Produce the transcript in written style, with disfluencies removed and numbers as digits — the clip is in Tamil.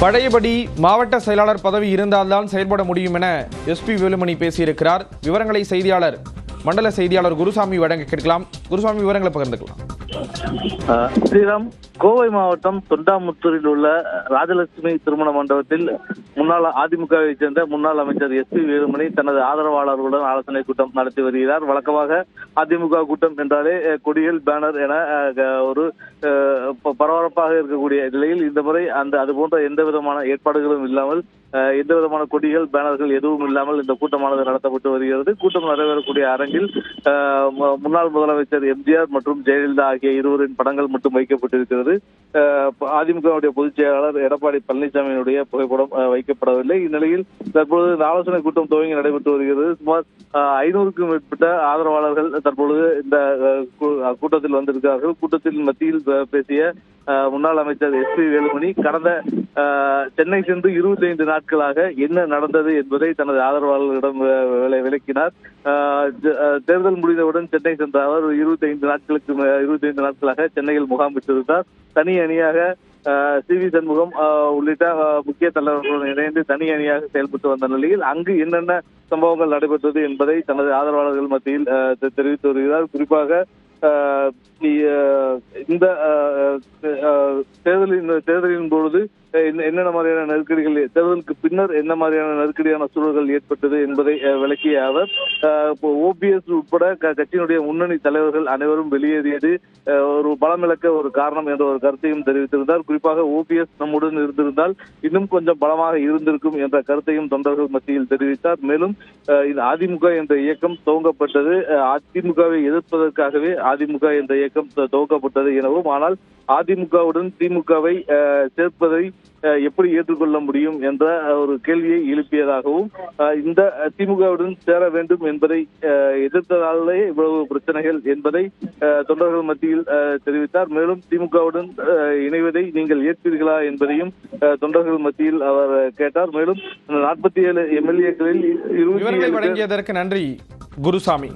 பழையபடி மாவட்ட செயலாளர் பதவி இருந்தால்தான் செயல்பட முடியும் என எஸ்பி வேலுமணி பேசியிருக்கிறார். விவரங்களை செய்தியாளர் மண்டல செய்தியாளர் குருசாமி வழங்க கேட்கலாம். குருசாமி, விவரங்களை பகிர்ந்துக்கலாம். ஸ்ரீராம், கோவை மாவட்டம் தொண்டாமுத்தூரில் உள்ள ராஜலட்சுமி திருமண மண்டபத்தில் முன்னாள் அதிமுகவை சேர்ந்த முன்னாள் அமைச்சர் எஸ்பி வேலுமணி தனது ஆதரவாளர்களுடன் ஆலோசனை கூட்டம் நடத்தி வருகிறார். வழக்கமாக அதிமுக கூட்டம் என்றாலே கொடிகள், பேனர் என ஒரு பரபரப்பாக இருக்கக்கூடிய நிலையில் இந்த முறை அது போன்ற எந்த விதமான ஏற்பாடுகளும் இல்லாமல், எந்த விதமான கொடிகள், பேனர்கள் எதுவும் இல்லாமல் இந்த கூட்டமானது நடத்தப்பட்டு வருகிறது. கூட்டம் நடைபெறக்கூடிய அரங்கில் முன்னாள் முதலமைச்சர் எம்ஜிஆர் மற்றும் ஜெயலலிதா ஆகிய இருவரின் படங்கள் மட்டும் வைக்கப்பட்டிருக்கிறது. அதிமுகவுடைய பொதுச் செயலாளர் எடப்பாடி பழனிசாமியினுடைய புகைப்படம் வைக்கப்படவில்லை. இந்நிலையில் தற்பொழுது இந்த ஆலோசனை கூட்டம் துவங்கி நடைபெற்று வருகிறது. சுமார் 500க்கும் மேற்பட்ட ஆதரவாளர்கள் தற்பொழுது இந்த கூட்டத்தில் வந்திருக்கிறார்கள். கூட்டத்தில் மத்தியில் பேசிய முன்னாள் அமைச்சர் எஸ்பி வேலுமணி கடந்த சென்னை சென்று 25 நாட்களாக என்ன நடந்தது என்பதை தனது ஆதரவாளர்களிடம் விளக்கினார். தேர்தல் முடிந்தவுடன் சென்னை சென்ற அவர் 25 நாட்களாக சென்னையில் முகாமிட்டிருந்தார். தனி அணியாக சி.வி. சண்முகம் உள்ளிட்ட முக்கிய தலைவர்களுடன் இணைந்து தனி அணியாக செயல்பட்டு வந்த நிலையில் அங்கு என்னென்ன சம்பவங்கள் நடைபெற்றது என்பதை தனது ஆதரவாளர்கள் மத்தியில் தெரிவித்து வருகிறார். குறிப்பாக இந்த தேர்தலின் பொழுது என்னென்ன மாதிரியான நெருக்கடிகள், தேர்தலுக்கு பின்னர் என்ன மாதிரியான நெருக்கடியான சூழல்கள் ஏற்பட்டது என்பதை விளக்கிய அவர், ஓபிஎஸ் உட்பட கட்சியினுடைய முன்னணி தலைவர்கள் அனைவரும் வெளியேறியது ஒரு பலமிழக்க ஒரு காரணம் என்ற ஒரு கருத்தையும் தெரிவித்திருந்தார். குறிப்பாக ஓபிஎஸ் நம்முடன் இருந்திருந்தால் இன்னும் கொஞ்சம் பலமாக இருந்திருக்கும் என்ற கருத்தையும் தொண்டர்கள் மத்தியில் தெரிவித்தார். மேலும் அதிமுக என்ற இயக்கம் துவங்கப்பட்டது அதிமுகவை எதிர்ப்பதற்காகவே அதிமுக என்ற இயக்கம் துவக்கப்பட்டது எனவும், ஆனால் அதிமுகவுடன் திமுகவை சேர்ப்பதை எப்படி ஏற்றுக்கொள்ள முடியும் என்ற ஒரு கேள்வியை எழுப்பியதாகவும், இந்த திமுகவுடன் சேர வேண்டும் என்பதை எதிர்த்ததாலே இவ்வளவு பிரச்சனைகள் என்பதை தொண்டர்கள் மத்தியில் தெரிவித்தார். மேலும் திமுகவுடன் இணைவதை நீங்கள் ஏற்பீர்களா என்பதையும் தொண்டர்கள் மத்தியில் அவர் கேட்டார். மேலும் 47 எம்எல்ஏக்களில் 27 வழங்கியதற்கு நன்றி குருசாமி.